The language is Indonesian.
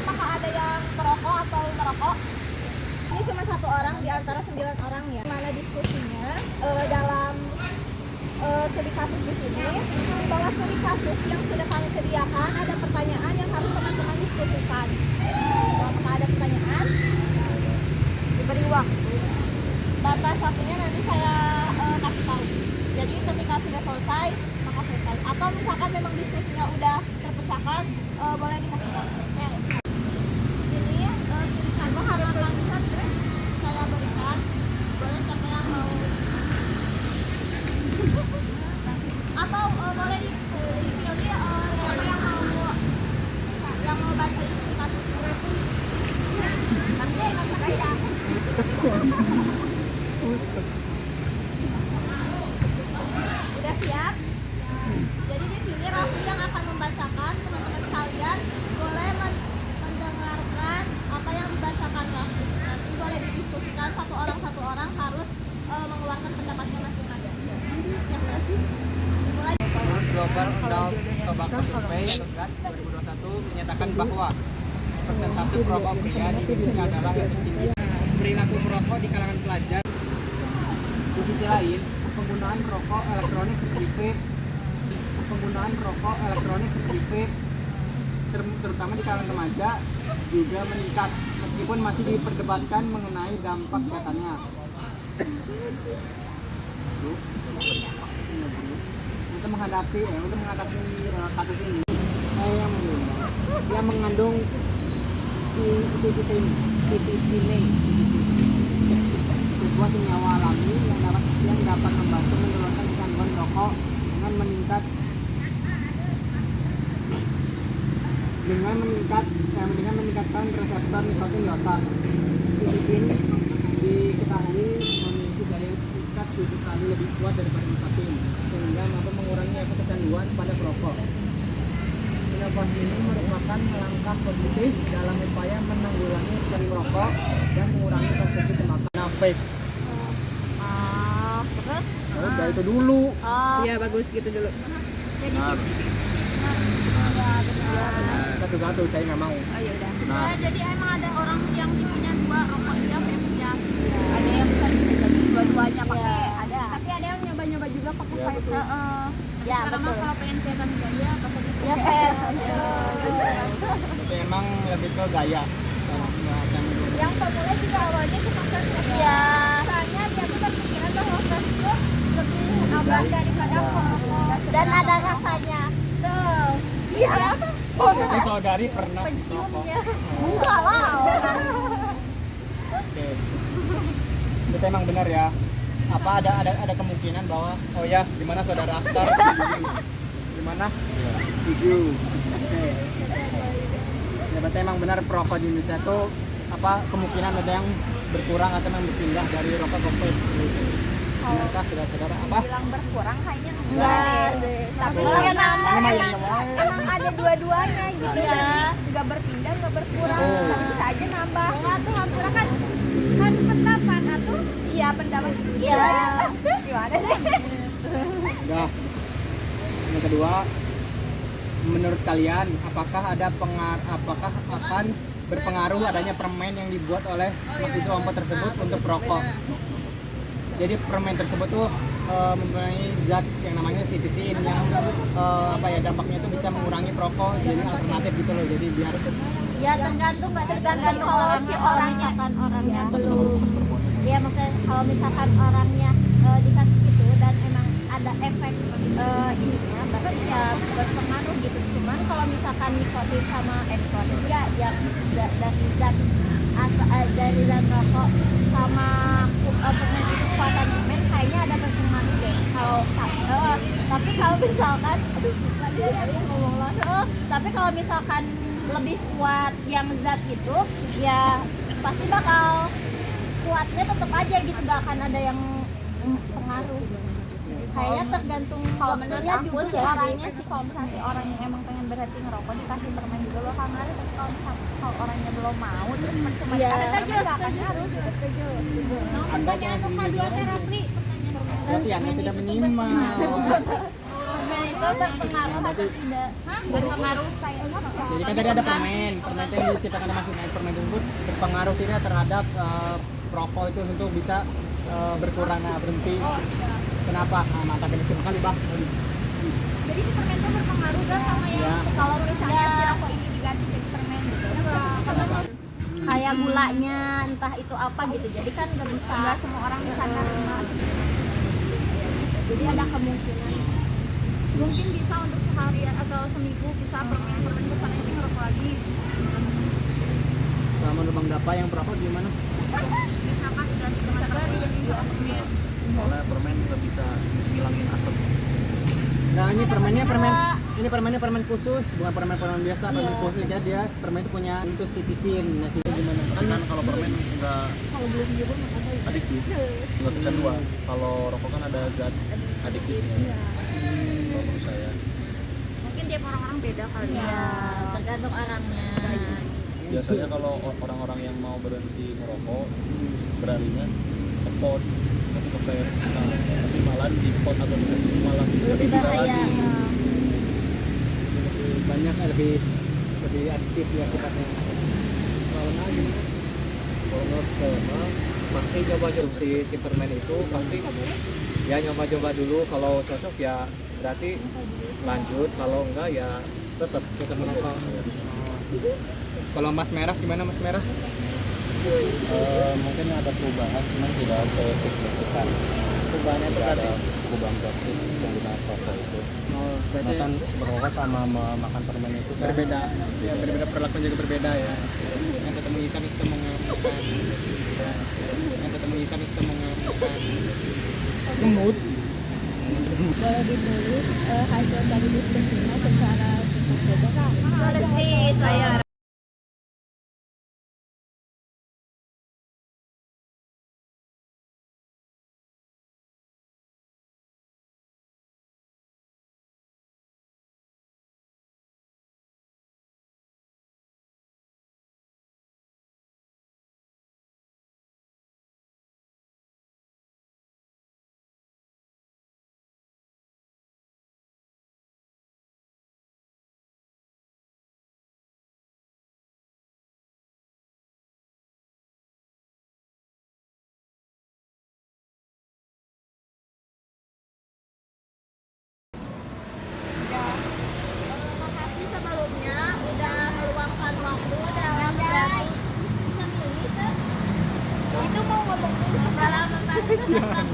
apakah ada yang perokok atau merokok? Ini cuma 1 orang di antara 9 orang ya. Mana diskusinya dalam studi kasus di sini, bahwa studi kasus yang sudah kami sediakan ada pertanyaan yang harus teman-teman diskusikan. Apakah ada pertanyaan? Diberi waktu. Batas waktunya nanti saya kasih tahu. Jadi ketika sudah selesai, maka selesai. Atau misalkan memang diskusinya udah terpecahkan, boleh dikasih tahu. Ya. Ini studi kasus harus lanjutan saya berikan. Boleh siapa yang mau? Atau boleh dipilih siapa yang mau baca studi kasusnya. Nanti kasih baca. Udah siap? Jadi di sini Rafli yang akan membacakan. Teman-teman sekalian boleh mendengarkan apa yang dibacakan Rafli. Nanti boleh didiskusikan satu orang harus mengeluarkan pendapatnya masing-masing. Ya, dimulai. Global Tobacco Survey atau GATS 2021 menyatakan bahwa persentase perokok pria di Indonesia adalah yang tertinggi. Perilaku merokok di kalangan pelajar. Di sisi lain, penggunaan rokok elektronik seperti vape, terutama di kalangan remaja juga meningkat, meskipun masih diperdebatkan mengenai dampak kesehatannya. Untuk menghadapi kasus ini, yang mengandung citizine, sebuah senyawa alami yang dapat membantu menurunkan kecanduan rokok dengan meningkatkan reseptor nikotin di otak. Citizine diketahui memiliki daya ikat 7 kali lebih kuat daripada nikotin, sehingga mampu mengurangi efek kecanduan pada perokok. Inovasi ini merupakan langkah positif dalam upaya menanggulangi perokok dan mengurangi konsumsi tembakau. Nah, vape. Terus? Udah itu dulu. Iya bagus gitu dulu. Jadi Satu-satu saya nggak mau. oh ya udah. Nah. Jadi emang ada orang yang punya 2 rokok siap yang punya. Ada yang bisa jadi dua-duanya pakai, ada. Tapi ada yang nyoba-nyoba juga pakai Iya, vape. betul. Ya, Sekarang mah kalau pengen kelihatan gaya pakai gitu. Ya, fair. Itu emang lebih ke gaya. Yang pemula juga awalnya cuma fresh. Iya. Soalnya dia tuh berpikiran bahwa fresh itu lebih aman daripada rokok. Dan ada rasanya. Tuh. Iya. Tapi saudari pernah rokok. Penciumnya. Enggak lah. Oke. Itu emang benar ya. Apa ada kemungkinan bahwa gimana saudara Akhtar? Gimana? Setuju. Oke. Ya berarti emang benar perokok di Indonesia tuh kemungkinan ada yang berkurang atau yang berpindah dari rokok ke vape. Benarkah saudara-saudara apa? Bilang berkurang kayaknya enggak deh. Tapi emang ada dua-duanya gitu ya. Enggak berpindah, enggak berkurang. Tapi bisa aja nambah. Enggak tuh hampir kan pendapat atuh. Iya, pendapat. Iya. Gimana sih? Udah. Yang kedua, menurut kalian apakah akan berpengaruh adanya permen yang dibuat oleh mahasiswa Unpad tersebut untuk perokok? Jadi permen tersebut tuh mempunyai zat yang namanya citizine yang dampaknya itu bisa mengurangi perokok, jadi alternatif gitu loh. Jadi biar Ya tergantung kalau si orangnya belum. Ya maksudnya kalau misalkan orangnya dikasih gitu dan emang ada efek ininya berarti ya berpengaruh gitu. Cuman kalau misalkan nikotin sama nikotin ya yang dari zat rokok sama permen itu kekuatan permen kayaknya ada berpengaruh deh. Tapi kalau misalkan tapi kalau misalkan lebih kuat yang zat itu ya pasti bakal kuatnya tetap aja gitu, gak akan ada yang pengaruh gitu. Kayaknya tergantung Kalau menurut aku juga sih orangnya sih. Kalau misalnya si orang yang emang pengen berhenti ngerokok dikasih permen juga bakal ngaruh. Tapi kalau misalnya orangnya belum mau terus cuma dikasih permen gak akan ngaruh gitu. Setuju. Pertanyaan nomor 2 terapi. Berarti Anda tidak menyimak. itu berpengaruh atau tidak? Berpengaruh saya. Jadi kan tadi ada permen yang diciptakan oleh mesin air. Permen tersebut berpengaruh tidak terhadap perokok itu untuk bisa berkurang, berhenti. Kenapa? Mantap ini sekali bang. Jadi si permen itu berpengaruh gak sama yang kalau misalnya si rokok ini diganti jadi permen gitu? Kayak gulanya, entah itu apa gitu. Jadi kan nggak bisa. Nggak semua orang bisa nerima. Jadi ada kemungkinan. Mungkin bisa untuk seharian atau seminggu bisa permen kesana ini ngerokok lagi. Sama lubang dapa yang perokok gimana? Misalkan diganti permen. Soalnya permen juga bisa ngilangin asap. Nah ini permennya permen khusus, bukan permen biasa, permen khusus. Jadi dia permen itu punya untuk citizen. Nah situ gimana? Kan kalau permen nggak adiktif, nggak kecanduan. Kalau rokok kan ada zat adiktifnya. Kalau menurut saya. Mungkin tiap orang-orang beda kali ya. Tergantung orangnya. Biasanya kalau orang-orang yang mau berhenti merokok, beralihnya ke pot, tapi ke vape. Nah, tapi malah di pot atau di vape malah lebih bahaya. Lebih banyak, lebih aktif ya sifatnya. Kalau gimana? Kalau menurut saya pasti coba si permen itu pasti ya nyoba-coba dulu, kalau cocok ya berarti lanjut, kalau enggak ya tetap merokok. Kalau Mas Merah gimana Mas Merah? mungkin ada perubahan, cuman tidak signifikan. Perubahannya itu Tidak berarti ada perubahan drastis penggunaan rokok itu. berarti Bahkan berokok sama makan permen itu kan berbeda. Ya berbeda, perlakuan juga berbeda ya. Yang satu mengisap, yang satu mengemukan. Yang satu mengisap, yang satu mengemukan. Gemut. Boleh ditulis hasil dari diskusinya secara singkat saja Kak. Tulis saya. Makasih sebelumnya udah meluangkan waktu dalam bisa milih itu mau ngomongin dalam membahas tentang